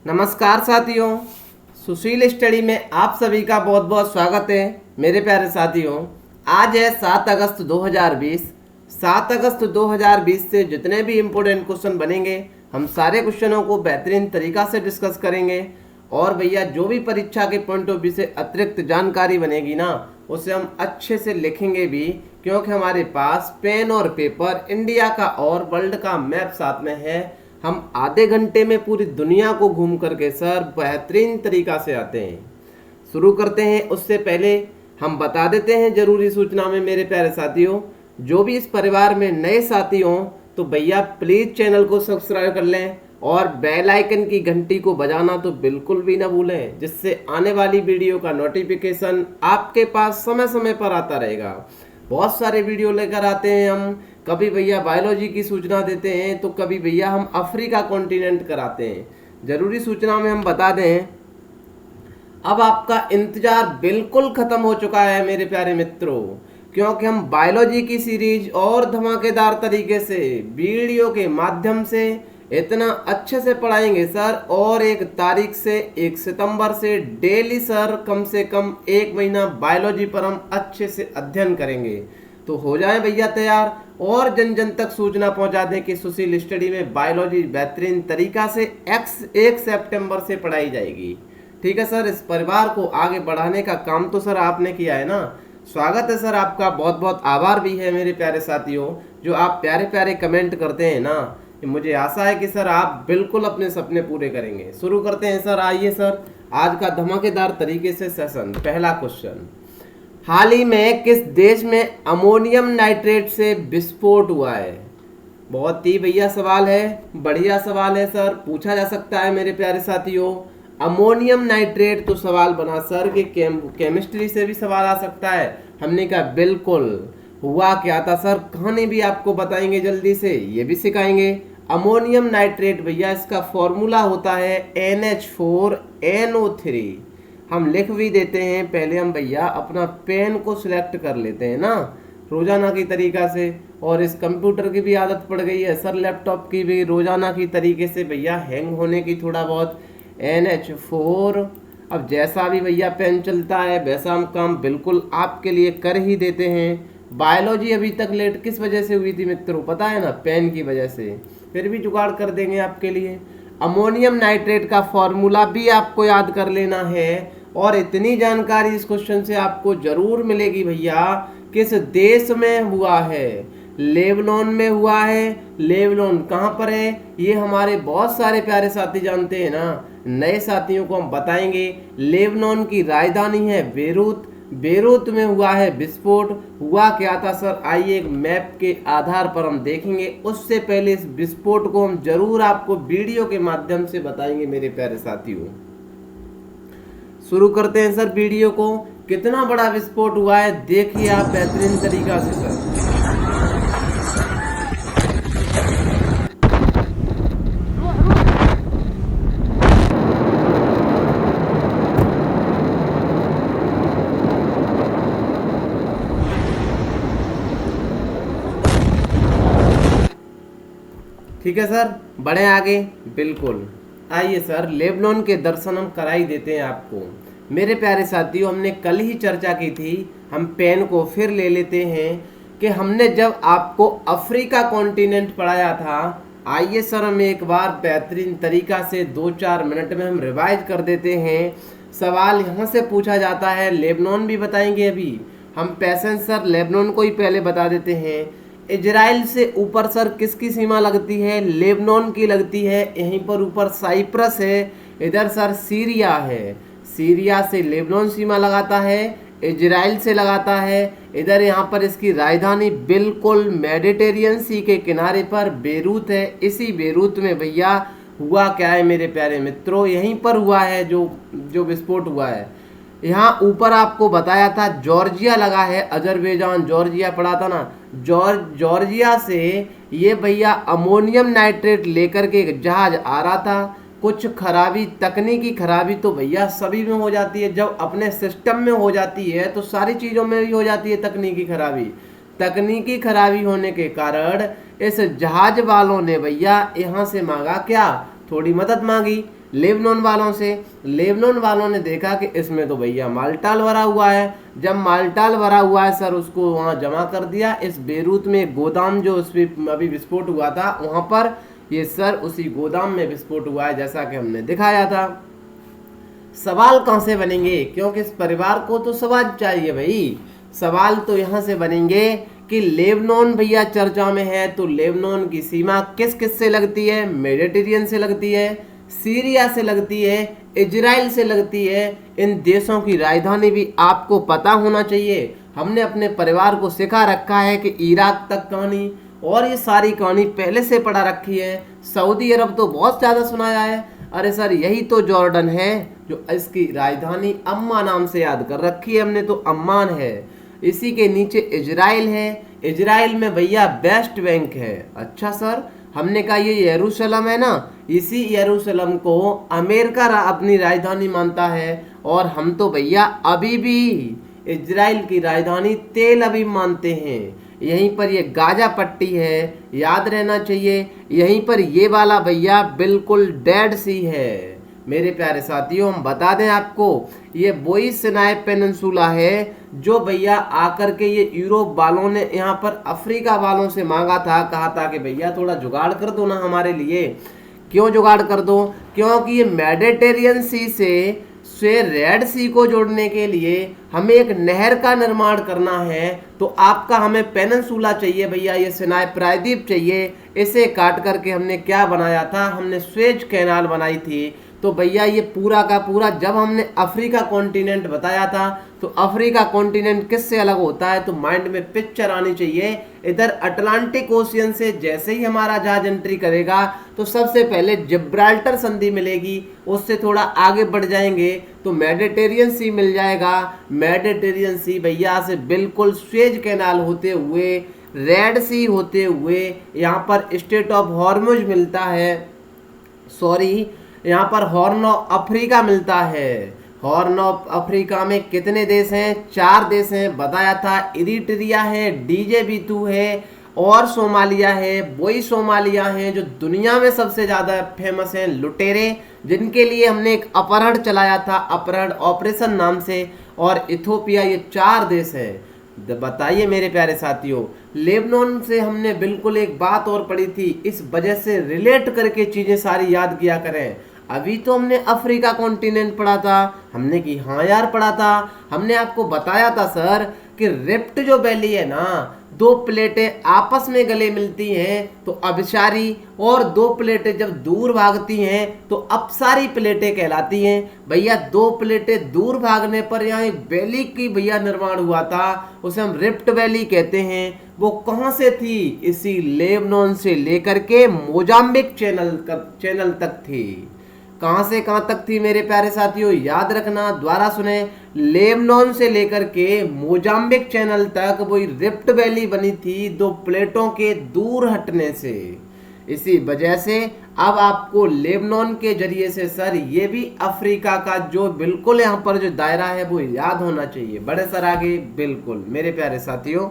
नमस्कार साथियों, सुशील स्टडी में आप सभी का बहुत बहुत स्वागत है। मेरे प्यारे साथियों, आज है 7 अगस्त 2020। 7 अगस्त 2020 से जितने भी इम्पोर्टेंट क्वेश्चन बनेंगे हम सारे क्वेश्चनों को बेहतरीन तरीका से डिस्कस करेंगे। और भैया जो भी परीक्षा के पॉइंट ऑफ व्यू से अतिरिक्त जानकारी बनेगी ना, उसे हम अच्छे से लिखेंगे भी, क्योंकि हमारे पास पेन और पेपर, इंडिया का और वर्ल्ड का मैप साथ में है। हम आधे घंटे में पूरी दुनिया को घूम करके सर बेहतरीन तरीका से आते हैं। शुरू करते हैं। उससे पहले हम बता देते हैं जरूरी सूचना में मेरे प्यारे साथियों, जो भी इस परिवार में नए साथी हों तो भैया प्लीज़ चैनल को सब्सक्राइब कर लें और बेल आइकन की घंटी को बजाना तो बिल्कुल भी ना भूलें, जिससे आने वाली वीडियो का नोटिफिकेशन आपके पास समय समय पर आता रहेगा। बहुत सारे वीडियो लेकर आते हैं हम, कभी भैया बायोलॉजी की सूचना देते हैं तो कभी भैया हम अफ्रीका कॉन्टिनेंट कराते हैं। जरूरी सूचना में हम बता दें, अब आपका इंतजार बिल्कुल खत्म हो चुका है मेरे प्यारे मित्रों, क्योंकि हम बायोलॉजी की सीरीज और धमाकेदार तरीके से वीडियो के माध्यम से इतना अच्छे से पढ़ाएंगे सर। और 1 सितंबर से डेली सर कम से कम 1 महीना बायोलॉजी पर हम अच्छे से अध्ययन करेंगे। तो हो जाए भैया तैयार और जन जन तक सूचना पहुंचा दें कि सुशील स्टडी में बायोलॉजी बेहतरीन तरीका से 1 सितंबर से पढ़ाई जाएगी। ठीक है सर, इस परिवार को आगे बढ़ाने का काम तो सर आपने किया है ना। स्वागत है सर आपका, बहुत बहुत आभार भी है मेरे प्यारे साथियों, जो आप प्यारे प्यारे कमेंट करते हैं ना। मुझे आशा है कि सर आप बिल्कुल अपने सपने पूरे करेंगे। शुरू करते हैं सर। आइए सर, आज का धमाकेदार तरीके से सेशन। पहला क्वेश्चन, हाल ही में किस देश में अमोनियम नाइट्रेट से विस्फोट हुआ है? बहुत ही भैया सवाल है, बढ़िया सवाल है सर, पूछा जा सकता है मेरे प्यारे साथियों। अमोनियम नाइट्रेट तो सवाल बना सर कि केमिस्ट्री से भी सवाल आ सकता है। हमने कहा बिल्कुल। हुआ क्या था सर, कहानी भी आपको बताएंगे, जल्दी से ये भी सिखाएंगे। अमोनियम नाइट्रेट भैया इसका फॉर्मूला होता है NH4NO3। हम लिख भी देते हैं। पहले हम भैया अपना पेन को सिलेक्ट कर लेते हैं ना रोजाना की तरीका से, और इस कंप्यूटर की भी आदत पड़ गई है सर, लैपटॉप की भी रोजाना की तरीके से भैया हैंग होने की थोड़ा बहुत। NH4, अब जैसा भी भैया पेन चलता है वैसा हम काम बिल्कुल आपके लिए कर ही देते हैं। बायोलॉजी अभी तक लेट किस वजह से हुई थी मित्रों, पता है ना? पेन की वजह से। फिर भी जुगाड़ कर देंगे आपके लिए। अमोनियम नाइट्रेट का फॉर्मूला भी आपको याद कर लेना है, और इतनी जानकारी इस क्वेश्चन से आपको जरूर मिलेगी भैया। किस देश में हुआ है? लेबनान में हुआ है। लेबनान कहाँ पर है ये हमारे बहुत सारे प्यारे साथी जानते हैं ना, नए साथियों को हम बताएंगे। लेबनान की राजधानी है बेरूत। बेरूत में हुआ है विस्फोट। हुआ क्या था सर, आइए एक मैप के आधार पर हम देखेंगे। उससे पहले इस विस्फोट को हम जरूर आपको वीडियो के माध्यम से बताएंगे मेरे प्यारे साथियों। शुरू करते हैं सर वीडियो को। कितना बड़ा विस्फोट हुआ है देखिए आप बेहतरीन तरीका से सर। ठीक है सर, बढ़े आगे। बिल्कुल, आइए सर लेबनान के दर्शन हम करा ही देते हैं आपको। मेरे प्यारे साथियों, हमने कल ही चर्चा की थी, हम पेन को फिर ले लेते हैं कि हमने जब आपको अफ्रीका कॉन्टिनेंट पढ़ाया था। आइए सर हम एक बार बेहतरीन तरीका से 2-4 मिनट में हम रिवाइज कर देते हैं। सवाल यहाँ से पूछा जाता है, लेबनान भी बताएंगे अभी हम। पैसेंज सर लेबनान को ही पहले बता देते हैं। इजराइल से ऊपर सर किसकी सीमा लगती है? लेबनान की लगती है। यहीं पर ऊपर साइप्रस है, इधर सर सीरिया है। सीरिया से लेबनान सीमा लगाता है, इजराइल से लगाता है। इधर यहाँ पर इसकी राजधानी बिल्कुल मेडिटेरियन सी के किनारे पर बेरूत है। इसी बेरूत में भैया हुआ क्या है मेरे प्यारे मित्रों, यहीं पर हुआ है जो विस्फोट हुआ है। यहाँ ऊपर आपको बताया था जॉर्जिया लगा है, अजरबैजान, जॉर्जिया पढ़ा था ना। जॉर्जिया से ये भैया अमोनियम नाइट्रेट लेकर के एक जहाज आ रहा था। कुछ खराबी, तकनीकी खराबी तो भैया सभी में हो जाती है। जब अपने सिस्टम में हो जाती है तो सारी चीज़ों में भी हो जाती है तकनीकी खराबी। तकनीकी खराबी होने के कारण इस जहाज वालों ने भैया यहाँ से मांगा क्या, थोड़ी मदद मांगी। लेबनान वालों से। लेबनान वालों ने देखा कि इसमें तो भैया माल्टाल भरा हुआ है। जब माल्टाल भरा हुआ है सर, उसको वहाँ जमा कर दिया। इस बेरूत में गोदाम जो उसमें अभी विस्फोट हुआ था, वहाँ पर ये सर उसी गोदाम में विस्फोट हुआ है, जैसा कि हमने दिखाया था। सवाल कहाँ से बनेंगे, क्योंकि इस परिवार को तो सवाल चाहिए भाई। सवाल तो यहाँ से बनेंगे कि लेबनान भैया चर्चा में है, तो लेबनान की सीमा किस किस से लगती है? मेडिटेरियन से लगती है, सीरिया से लगती है, इजराइल से लगती है। इन देशों की राजधानी भी आपको पता होना चाहिए। हमने अपने परिवार को सिखा रखा है कि इराक तक कहानी और ये सारी कहानी पहले से पढ़ा रखी है। सऊदी अरब तो बहुत ज़्यादा सुनाया है। अरे सर, यही तो जॉर्डन है जो इसकी राजधानी अम्मा नाम से याद कर रखी है हमने, तो अम्मान है। इसी के नीचे इजराइल है। इजराइल में भैया वेस्ट बैंक है। अच्छा सर, हमने कहा ये यरूशलेम है ना, इसी यरूशलेम को अमेरिका अपनी राजधानी मानता है। और हम तो भैया अभी भी इजराइल की राजधानी तेल अवीव मानते हैं। यहीं पर ये गाजा पट्टी है, याद रहना चाहिए। यहीं पर ये वाला भैया बिल्कुल डेड सी है। मेरे प्यारे साथियों, हम बता दें आपको, ये वही सिनाई पेनिनसुला है जो भैया आकर के ये यूरोप वालों ने यहाँ पर अफ्रीका वालों से मांगा था। कहा था कि भैया थोड़ा जुगाड़ कर दो ना हमारे लिए। क्यों जुगाड़ कर दो? क्योंकि ये मेडिटेरियन सी से रेड सी को जोड़ने के लिए हमें एक नहर का निर्माण करना है। तो आपका हमें पेनिनसुला चाहिए भैया, ये सिनाई प्रायद्वीप चाहिए। इसे काट करके हमने क्या बनाया था? हमने स्वेज कैनाल बनाई थी। तो भैया ये पूरा का पूरा, जब हमने अफ्रीका कॉन्टिनेंट बताया था, तो अफ्रीका कॉन्टिनेंट किससे अलग होता है? तो माइंड में पिक्चर आनी चाहिए। इधर अटलांटिक ओशियन से जैसे ही हमारा जहाज एंट्री करेगा, तो सबसे पहले जिब्राल्टर संधि मिलेगी। उससे थोड़ा आगे बढ़ जाएंगे तो मेडिटेरियन सी मिल जाएगा। मेडिटेरियन सी भैया से बिल्कुल स्वेज कैनाल होते हुए, रेड सी होते हुए यहाँ पर स्टेट ऑफ हॉर्मुज मिलता है। सॉरी, यहाँ पर हॉर्न ऑफ अफ्रीका मिलता है। हॉर्न ऑफ अफ्रीका में कितने देश हैं? 4 देश हैं, बताया था। इरिट्रिया है, डीजेबीतू है और सोमालिया है। वही सोमालिया है जो दुनिया में सबसे ज़्यादा फेमस हैं, लुटेरे, जिनके लिए हमने एक अपहरण चलाया था, अपहरण ऑपरेशन नाम से। और इथोपिया, ये 4 देश हैं। बताइए मेरे प्यारे साथियों, लेबनान से हमने बिल्कुल एक बात और पढ़ी थी, इस वजह से रिलेट करके चीज़ें सारी याद किया करें। अभी तो हमने अफ्रीका कॉन्टिनेंट पढ़ा था, हमने कि हाँ यार पढ़ा था। हमने आपको बताया था सर कि रिफ्ट जो वैली है ना, 2 प्लेटें आपस में गले मिलती हैं तो अभिसारी, और 2 प्लेटें जब दूर भागती हैं तो अपसारी प्लेटें कहलाती हैं। भैया 2 प्लेटें दूर भागने पर यहाँ एक वैली की भैया निर्माण हुआ था, उसे हम रिफ्ट वैली कहते हैं। वो कहाँ से थी? इसी लेबनान से लेकर के मोजाम्बिक चैनल तक थी। कहाँ से कहाँ तक थी मेरे प्यारे साथियों? याद रखना, द्वारा सुने। लेबनान से लेकर के मोजाम्बिक चैनल तक वही रिफ्ट वैली बनी थी, 2 प्लेटों के दूर हटने से। इसी वजह से अब आपको लेबनान के जरिए से सर ये भी अफ्रीका का जो बिल्कुल यहाँ पर जो दायरा है वो याद होना चाहिए। बड़े सर आगे, बिल्कुल मेरे प्यारे साथियों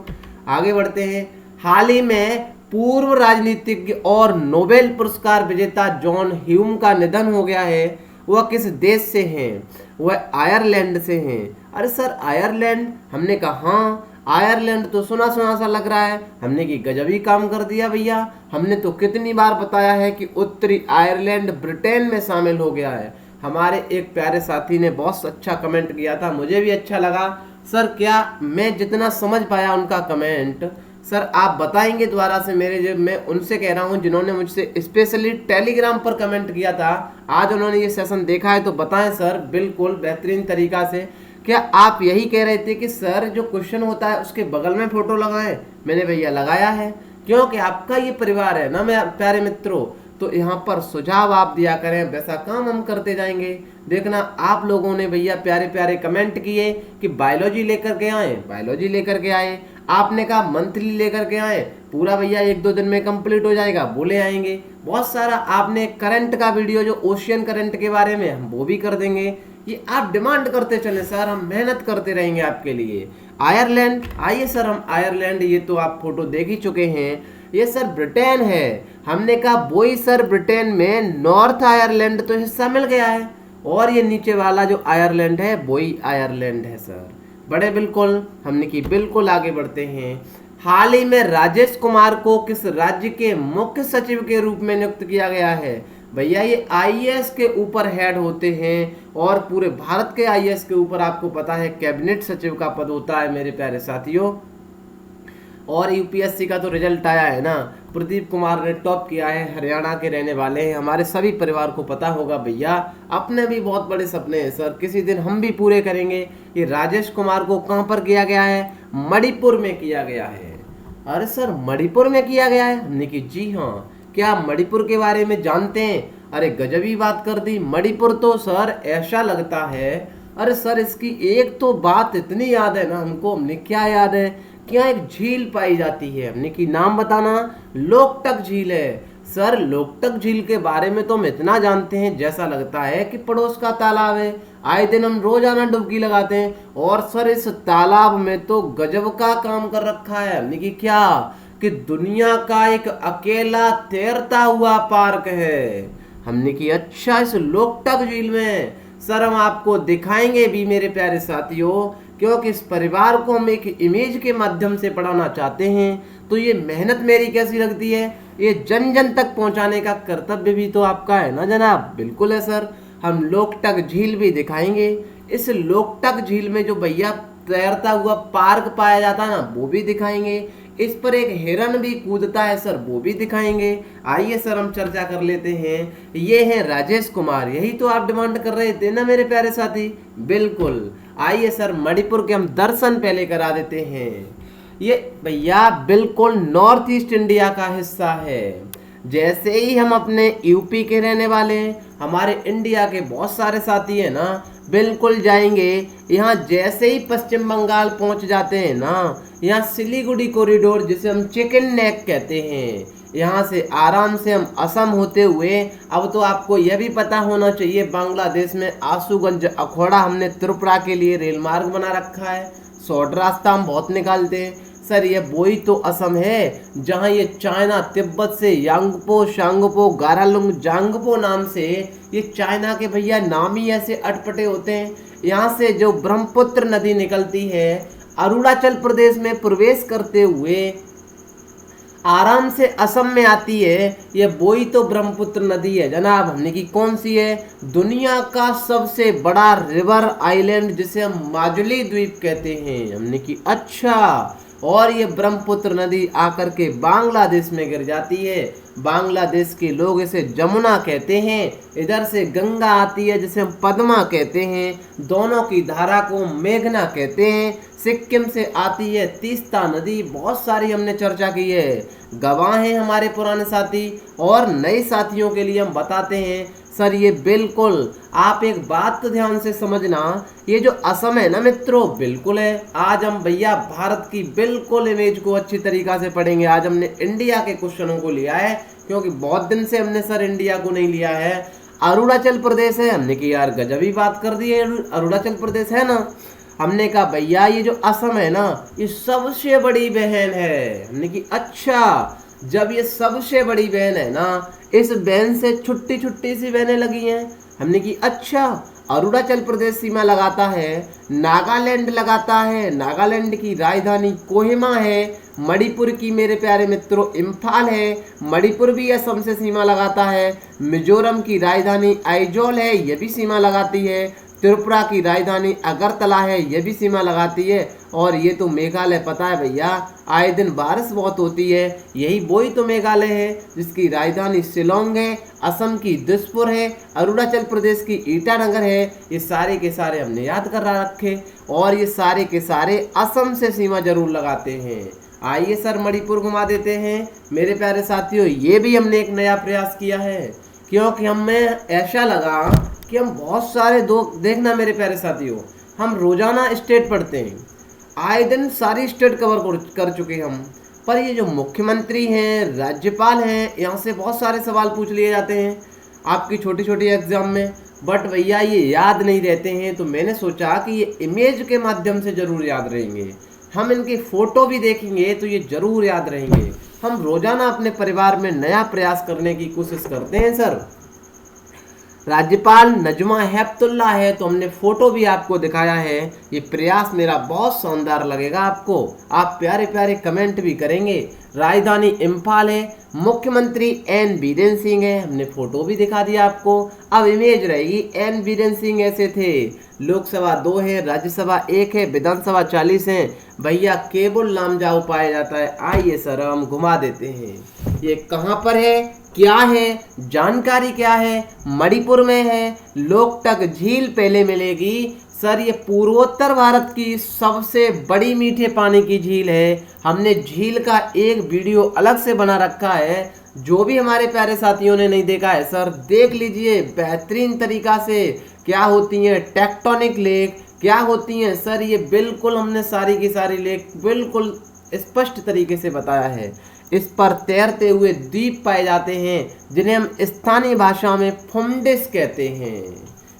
आगे बढ़ते हैं। हाल ही में पूर्व राजनीतिज्ञ और नोबेल पुरस्कार विजेता जॉन ह्यूम का निधन हो गया है। वह किस देश से हैं? वह आयरलैंड से हैं। अरे सर आयरलैंड, हमने कहा हाँ, आयरलैंड तो सुना सुना सा लग रहा है। हमने कि गजबी काम कर दिया भैया। हमने तो कितनी बार बताया है कि उत्तरी आयरलैंड ब्रिटेन में शामिल हो गया है। हमारे एक प्यारे साथी ने बहुत अच्छा कमेंट किया था, मुझे भी अच्छा लगा। सर क्या मैं जितना समझ पाया उनका कमेंट, सर आप बताएंगे दोबारा से? मेरे जो मैं उनसे कह रहा हूं जिन्होंने मुझसे स्पेशली टेलीग्राम पर कमेंट किया था, आज उन्होंने ये सेशन देखा है तो बताएं सर बिल्कुल बेहतरीन तरीका से। क्या आप यही कह रहे थे कि सर जो क्वेश्चन होता है उसके बगल में फोटो लगाएं? मैंने भैया लगाया है, क्योंकि आपका ये परिवार है ना मेरे प्यारे मित्रों, तो यहाँ पर सुझाव आप दिया करें, वैसा काम हम करते जाएंगे। देखना आप लोगों ने भैया प्यारे प्यारे कमेंट किए कि बायोलॉजी लेकर के आए, बायोलॉजी लेकर के आए। आपने कहा मंथली लेकर के आए, पूरा भैया 1-2 दिन में कंप्लीट हो जाएगा, बोले आएंगे। बहुत सारा आपने करंट का वीडियो जो ओशियन करंट के बारे में, हम वो भी कर देंगे। ये आप डिमांड करते चले सर, हम मेहनत करते रहेंगे आपके लिए। आयरलैंड, आइए सर हम आयरलैंड, ये तो आप फोटो देख ही चुके हैं। ये सर ब्रिटेन है। हमने कहा वही सर ब्रिटेन में नॉर्थ आयरलैंड तो हिस्सा मिल गया है, और ये नीचे वाला जो आयरलैंड है वही आयरलैंड है सर। बड़े बिल्कुल, हमने की बिल्कुल आगे बढ़ते हैं। हाल ही में राजेश कुमार को किस राज्य के मुख्य सचिव के रूप में नियुक्त किया गया है? भैया ये आईएएस के ऊपर हेड होते हैं, और पूरे भारत के आईएएस के ऊपर आपको पता है कैबिनेट सचिव का पद होता है मेरे प्यारे साथियों। और यूपीएससी का तो रिजल्ट आया है ना, प्रदीप कुमार ने टॉप किया है, हरियाणा के रहने वाले हैं। हमारे सभी परिवार को पता होगा भैया, अपने भी बहुत बड़े सपने हैं सर, किसी दिन हम भी पूरे करेंगे। ये राजेश कुमार को कहाँ पर किया गया है? मणिपुर में किया गया है। अरे सर मणिपुर में किया गया है? हमने की जी हाँ। क्या आप मणिपुर के बारे में जानते हैं? अरे गजबी बात कर दी। मणिपुर तो सर ऐसा लगता है, अरे सर इसकी एक तो बात इतनी याद है ना हमको, हमने क्या याद है, क्या एक झील पाई जाती है, हमने की नाम बताना, लोकटक झील है। सर लोकटक झील के बारे में तो हम इतना जानते हैं जैसा लगता है कि पड़ोस का तालाब है, आए दिन हम रोजाना डुबकी लगाते हैं। और सर इस तालाब में तो गजब का काम कर रखा है, हमने की क्या, कि दुनिया का एक अकेला तैरता हुआ पार्क है। हमने की अच्छा, इस लोकटक झील में सर हम आपको दिखाएंगे भी मेरे प्यारे साथियों, क्योंकि इस परिवार को हम एक इमेज के माध्यम से पढ़ाना चाहते हैं। तो ये मेहनत मेरी कैसी लगती है, ये जन जन तक पहुंचाने का कर्तव्य भी तो आपका है ना जनाब। बिल्कुल है सर, हम लोकटक झील भी दिखाएंगे। इस लोकटक झील में जो भैया तैरता हुआ पार्क पाया जाता है ना, वो भी दिखाएंगे। इस पर एक हिरन भी कूदता है सर, वो भी दिखाएंगे। आइए सर हम चर्चा कर लेते हैं। ये है राजेश कुमार, यही तो आप डिमांड कर रहे थे ना मेरे प्यारे साथी। बिल्कुल, आइए सर मणिपुर के हम दर्शन पहले करा देते हैं। ये भैया बिल्कुल नॉर्थ ईस्ट इंडिया का हिस्सा है। जैसे ही हम अपने यूपी के रहने वाले हैं, हमारे इंडिया के बहुत सारे साथी हैं ना, बिल्कुल जाएंगे। यहाँ जैसे ही पश्चिम बंगाल पहुँच जाते हैं ना, यहाँ सिलीगुड़ी कॉरिडोर जिसे हम चिकन नेक कहते हैं, यहाँ से आराम से हम असम होते हुए, अब तो आपको यह भी पता होना चाहिए बांग्लादेश में आशुगंज अखौड़ा हमने त्रिपुरा के लिए रेल मार्ग बना रखा है। शॉर्ट रास्ता हम बहुत निकालते हैं सर। ये वही तो असम है जहाँ ये चाइना तिब्बत से यांगपो, शांगपो, गारालुंग, जांगपो नाम से ये चाइना के भैया नाम ही ऐसे अटपटे होते हैं। यहाँ से जो ब्रह्मपुत्र नदी निकलती है, अरुणाचल प्रदेश में प्रवेश करते हुए आराम से असम में आती है। ये वही तो ब्रह्मपुत्र नदी है जनाब। हमने की कौन सी है? दुनिया का सबसे बड़ा रिवर आइलैंड जिसे हम माजुली द्वीप कहते हैं। हमने की अच्छा, और ये ब्रह्मपुत्र नदी आकर के बांग्लादेश में गिर जाती है। बांग्लादेश के लोग इसे जमुना कहते हैं। इधर से गंगा आती है जिसे हम पद्मा कहते हैं। दोनों की धारा को मेघना कहते हैं। सिक्किम से आती है तीस्ता नदी। बहुत सारी हमने चर्चा की है, गवाह हैं हमारे पुराने साथी, और नए साथियों के लिए हम बताते हैं सर। ये बिल्कुल आप एक बात तो ध्यान से समझना, ये जो असम है ना मित्रों, बिल्कुल है। आज हम भैया भारत की बिल्कुल इमेज को अच्छी तरीका से पढ़ेंगे। आज हमने इंडिया के क्वेश्चनों को लिया है, क्योंकि बहुत दिन से हमने सर इंडिया को नहीं लिया है। अरुणाचल प्रदेश है, हमने की यार गजबी बात कर दी है, अरुणाचल प्रदेश है ना। हमने कहा भैया ये जो असम है ना, ये सबसे बड़ी बहन है। हमने की अच्छा, जब ये सबसे बड़ी बहन है ना, इस बहन से छुट्टी छुट्टी सी बहनें लगी हैं। हमने की अच्छा, अरुणाचल प्रदेश सीमा लगाता है, नागालैंड लगाता है, नागालैंड की राजधानी कोहिमा है। मणिपुर की मेरे प्यारे मित्रों इम्फाल है, मणिपुर भी असम से सीमा लगाता है। मिजोरम की राजधानी आइजोल है, ये भी सीमा लगाती है। त्रिपुरा की राजधानी अगरतला है, ये भी सीमा लगाती है। और ये तो मेघालय पता है भैया, आए दिन बारिश बहुत होती है, यही वही तो मेघालय है जिसकी राजधानी शिलोंग है। असम की दिसपुर है, अरुणाचल प्रदेश की ईटानगर है। ये सारे के सारे हमने याद कर रखे, और ये सारे के सारे असम से सीमा जरूर लगाते हैं। आइए सर मणिपुर घुमा देते हैं मेरे प्यारे साथियों। ये भी हमने एक नया प्रयास किया है, क्योंकि हमें ऐसा लगा कि हम बहुत सारे देखना मेरे प्यारे साथियों, हम रोजाना स्टेट पढ़ते हैं, आए दिन सारी स्टेट कवर कर चुके हम, पर ये जो मुख्यमंत्री हैं, राज्यपाल हैं, यहाँ से बहुत सारे सवाल पूछ लिए जाते हैं आपकी छोटी छोटी एग्जाम में, बट भैया ये याद नहीं रहते हैं। तो मैंने सोचा कि ये इमेज के माध्यम से जरूर याद रहेंगे। हम इनकी फोटो भी देखेंगे तो ये जरूर याद रहेंगे। हम रोजाना अपने परिवार में नया प्रयास करने की कोशिश करते हैं सर। राज्यपाल नजमा हेपतुल्ला है, तो हमने फोटो भी आपको दिखाया है। ये प्रयास मेरा बहुत शानदार लगेगा आपको, आप प्यारे प्यारे कमेंट भी करेंगे। राजधानी इम्फाल है, मुख्यमंत्री एन बीरेन सिंह है, हमने फोटो भी दिखा दिया आपको। अब इमेज रहेगी, एन बीरेन सिंह ऐसे थे। लोकसभा 2 है, राज्यसभा 1 है, विधानसभा 40 है। भैया केवल लामजाओ पाया जाता है। आइए सर हम घुमा देते हैं, ये कहाँ पर है, क्या है, जानकारी क्या है। मणिपुर में है। लोकटक झील पहले मिलेगी सर। ये पूर्वोत्तर भारत की सबसे बड़ी मीठे पानी की झील है। हमने झील का एक वीडियो अलग से बना रखा है, जो भी हमारे प्यारे साथियों ने नहीं देखा है सर देख लीजिए बेहतरीन तरीका से। क्या होती हैं टेक्टोनिक लेक, क्या होती हैं सर, ये बिल्कुल हमने सारी की सारी लेक बिल्कुल स्पष्ट तरीके से बताया है। इस पर तैरते हुए द्वीप पाए जाते हैं, जिन्हें हम स्थानीय भाषा में फुमडिस कहते हैं।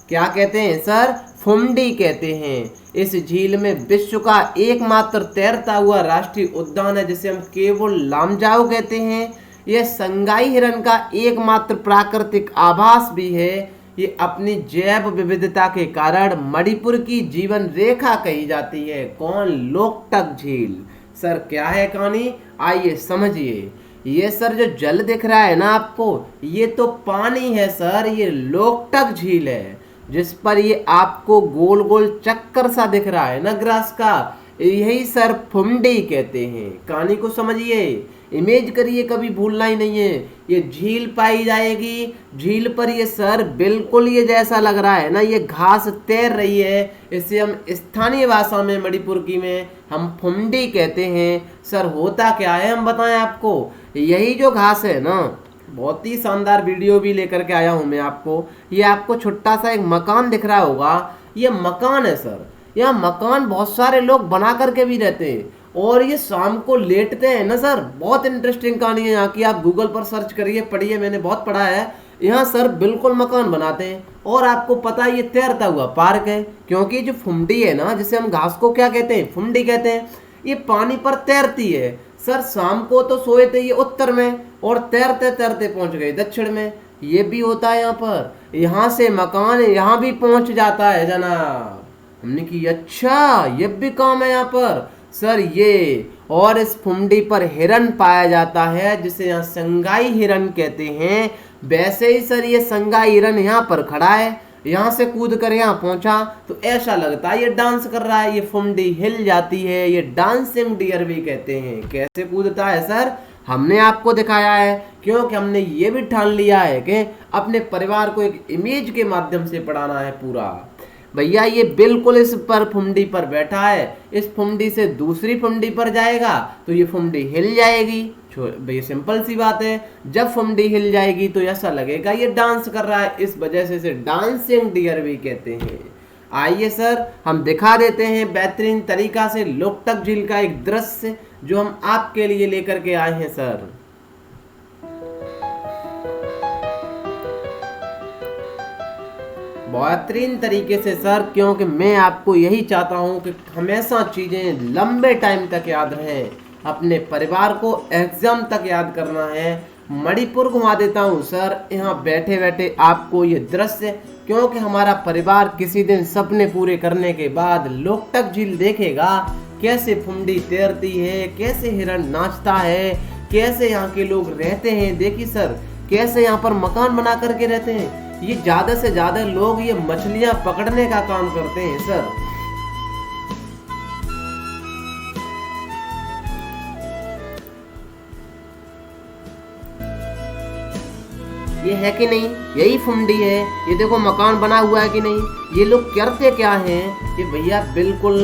क्या कहते हैं सर, फुमडी कहते हैं। इस झील में विश्व का एकमात्र तैरता हुआ राष्ट्रीय उद्यान है, जिसे हम केवल लामजाओ कहते हैं। यह संगाई हिरण का एकमात्र प्राकृतिक आवास भी है। ये अपनी जैव विविधता के कारण मणिपुर की जीवन रेखा कही जाती है। कौन, लोकटक झील। सर क्या है कहानी, आइए समझिए। ये सर जो जल दिख रहा है ना आपको, ये तो पानी है सर, ये लोकटक झील है, जिस पर ये आपको गोल गोल चक्कर सा दिख रहा है ना ग्रास का, यही सर फुमडी कहते हैं। कहानी को समझिए, इमेज करिए, कभी भूलना ही नहीं है। ये झील पाई जाएगी, झील पर ये सर बिल्कुल ये जैसा लग रहा है ना, ये घास तैर रही है। इसे हम स्थानीय भाषा में मणिपुर की में हम फुमडी कहते हैं। सर होता क्या है हम बताएं आपको, यही जो घास है ना, बहुत ही शानदार वीडियो भी लेकर के आया हूं मैं आपको। ये आपको छोटा सा एक मकान दिख रहा होगा, ये मकान है सर। यह मकान बहुत सारे लोग बना करके भी रहते हैं, और ये शाम को लेटते हैं ना सर। बहुत इंटरेस्टिंग कहानी है यहाँ की, आप गूगल पर सर्च करिए, पढ़िए, मैंने बहुत पढ़ा है। यहाँ सर बिल्कुल मकान बनाते हैं, और आपको पता है ये तैरता हुआ पार्क है, क्योंकि जो फुमडी है ना, जिसे हम घास को क्या कहते हैं, फुमडी कहते हैं, ये पानी पर तैरती है। सर शाम को तो सोए थे ये उत्तर में, और तैरते तैरते पहुंच गए दक्षिण में। ये भी होता है यहाँ पर, यहाँ से मकान यहाँ भी पहुंच जाता है जनाब। हमने की अच्छा ये भी काम है यहाँ पर सर ये। और इस फुमडी पर हिरन पाया जाता है, जिसे यहाँ संगाई हिरन कहते हैं। वैसे ही सर ये संगाई हिरन यहाँ पर खड़ा है, यहाँ से कूद कर यहाँ पहुंचा तो ऐसा लगता है ये डांस कर रहा है, ये फुमडी हिल जाती है, ये डांसिंग डियर भी कहते हैं। कैसे कूदता है सर, हमने आपको दिखाया है, क्योंकि हमने ये भी ठान लिया है कि अपने परिवार को एक इमेज के माध्यम से पढ़ाना है पूरा। भैया ये बिल्कुल इस पर फुमडी पर बैठा है, इस फुमडी से दूसरी फुमडी पर जाएगा तो ये फुमडी हिल जाएगी। भैया सिंपल सी बात है, जब फुमडी हिल जाएगी तो ऐसा लगेगा ये डांस कर रहा है, इस वजह से इसे डांसिंग डियर भी कहते हैं। आइए सर हम दिखा देते हैं बेहतरीन तरीका से लोकटक झील का एक दृश्य, जो हम आपके लिए लेकर के आए हैं सर। बेहतरीन तरीके से सर, क्योंकि मैं आपको यही चाहता हूं कि हमेशा चीजें लंबे टाइम तक याद रहें, अपने परिवार को एग्जाम तक याद करना है। मणिपुर घुमा देता हूं सर, यहाँ बैठे बैठे आपको ये दृश्य, क्योंकि हमारा परिवार किसी दिन सपने पूरे करने के बाद लोकटक झील देखेगा, कैसे फुमडी तैरती है, कैसे हिरण नाचता है, कैसे यहाँ के लोग रहते हैं। देखिए सर कैसे यहाँ पर मकान बना करके रहते हैं। ये ज्यादा से ज्यादा लोग ये मछलियां पकड़ने का काम करते हैं सर। ये है कि नहीं, यही फुमडी है। ये देखो मकान बना हुआ है कि नहीं। ये लोग करते क्या हैं, ये भैया बिल्कुल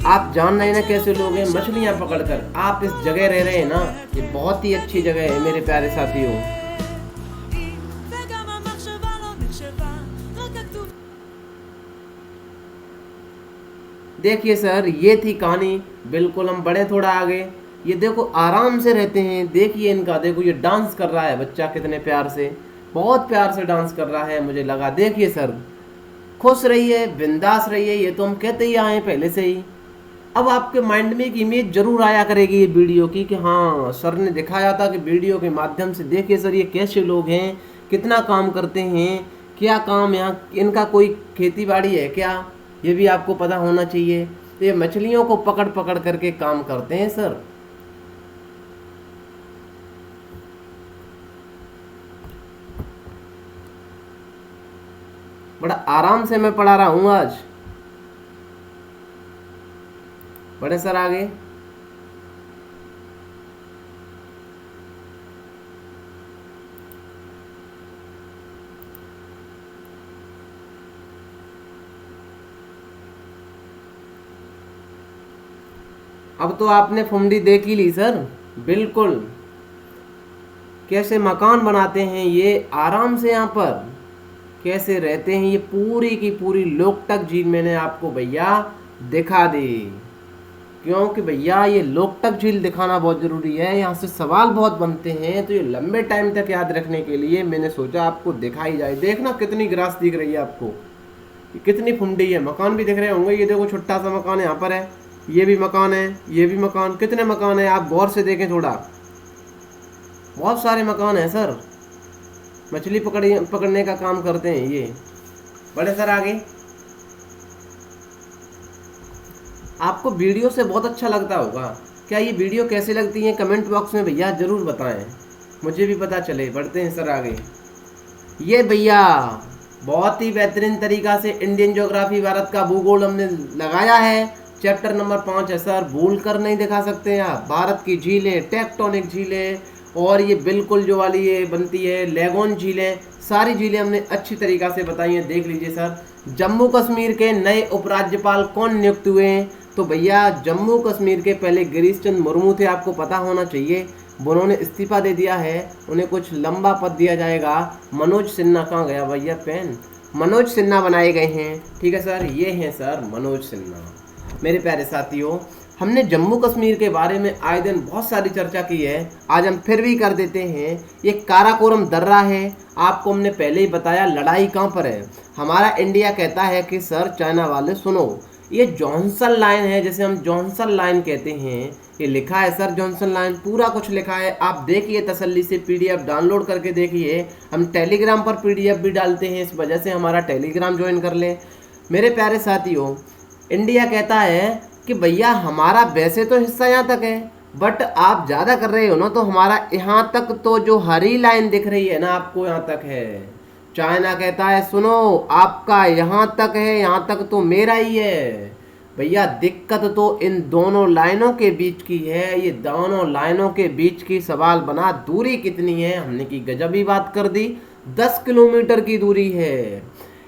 आप जान रहे ना कैसे लोग हैं, मछलियां पकड़कर। आप इस जगह रह रहे हैं ना, ये बहुत ही अच्छी जगह है मेरे प्यारे साथियों। देखिए सर ये थी कहानी, बिल्कुल हम बढ़े थोड़ा आगे। ये देखो आराम से रहते हैं, देखिए इनका, देखो ये डांस कर रहा है बच्चा कितने प्यार से, बहुत प्यार से डांस कर रहा है मुझे लगा। देखिए सर खुश रहिए, बिंदास रहिए, ये तो हम कहते ही आए पहले से ही। अब आपके माइंड में एक इमेज जरूर आया करेगी ये वीडियो की कि हाँ सर ने दिखाया था कि वीडियो के माध्यम से देखिए सर ये कैसे लोग हैं, कितना काम करते हैं, क्या काम यहाँ इनका कोई खेती बाड़ी है क्या, ये भी आपको पता होना चाहिए। तो ये मछलियों को पकड़ पकड़ करके काम करते हैं सर। बड़ा आराम से मैं पढ़ा रहा हूँ आज। बड़े सर आगे। अब तो आपने फुमडी देख ही ली सर, बिल्कुल कैसे मकान बनाते हैं ये आराम से, यहाँ पर कैसे रहते हैं। ये पूरी की पूरी लोकटक झील मैंने आपको भैया दिखा दी, क्योंकि भैया ये लोकटक झील दिखाना बहुत ज़रूरी है। यहाँ से सवाल बहुत बनते हैं, तो ये लंबे टाइम तक याद रखने के लिए मैंने सोचा आपको दिखाई जाए। देखना कितनी ग्रास दिख रही है आपको, कितनी फुंडी है। मकान भी दिख रहे होंगे, ये देखो छोटा सा मकान यहाँ पर है, ये भी मकान है, ये भी मकान, कितने मकान है आप गौर से देखें थोड़ा, बहुत सारे मकान हैं सर। मछली पकड़ने का काम करते हैं ये। बड़े सर आगे। आपको वीडियो से बहुत अच्छा लगता होगा, क्या ये वीडियो कैसी लगती है कमेंट बॉक्स में भैया ज़रूर बताएं, मुझे भी पता चले। बढ़ते हैं सर आगे। ये भैया बहुत ही बेहतरीन तरीका से इंडियन ज्योग्राफी भारत का भूगोल हमने लगाया है। चैप्टर नंबर 5 है सर, भूल कर नहीं दिखा सकते हैं आप। भारत की झीलें, टेक्टोनिक झीलें, और ये बिल्कुल जो वाली ये बनती है लेगोन झीलें, सारी झीलें हमने अच्छी तरीक़ा से बताई हैं। देख लीजिए सर। जम्मू कश्मीर के नए उपराज्यपाल कौन नियुक्त हुए हैं? तो भैया जम्मू कश्मीर के पहले गिरीश चंद्र मुर्मू थे, आपको पता होना चाहिए। उन्होंने इस्तीफा दे दिया है, उन्हें कुछ लंबा पद दिया जाएगा। मनोज सिन्हा कहाँ गया भैया पेन? मनोज सिन्हा बनाए गए हैं। ठीक है सर, ये हैं सर मनोज सिन्हा। मेरे प्यारे साथियों, हमने जम्मू कश्मीर के बारे में आए दिन बहुत सारी चर्चा की है, आज हम फिर भी कर देते हैं। ये काराकोरम दर्रा है, आपको हमने पहले ही बताया। लड़ाई कहाँ पर है? हमारा इंडिया कहता है कि सर चाइना वाले सुनो, ये जॉनसन लाइन है, जैसे हम जॉनसन लाइन कहते हैं, ये लिखा है सर जॉनसन लाइन, पूरा कुछ लिखा है। आप देखिए तसल्ली से, PDF डाउनलोड करके देखिए। हम टेलीग्राम पर PDF भी डालते हैं, इस वजह से हमारा टेलीग्राम ज्वाइन कर लें। मेरे प्यारे साथियों, इंडिया कहता है कि भैया हमारा वैसे तो हिस्सा यहाँ तक है, बट आप ज़्यादा कर रहे हो ना, तो हमारा यहाँ तक तो जो हरी लाइन दिख रही है ना आपको, यहाँ तक है। चाइना कहता है सुनो, आपका यहाँ तक है, यहाँ तक तो मेरा ही है। भैया दिक्कत तो इन दोनों लाइनों के बीच की है। ये दोनों लाइनों के बीच की सवाल बना, दूरी कितनी है? हमने की गजबी बात कर दी, 10 किलोमीटर की दूरी है।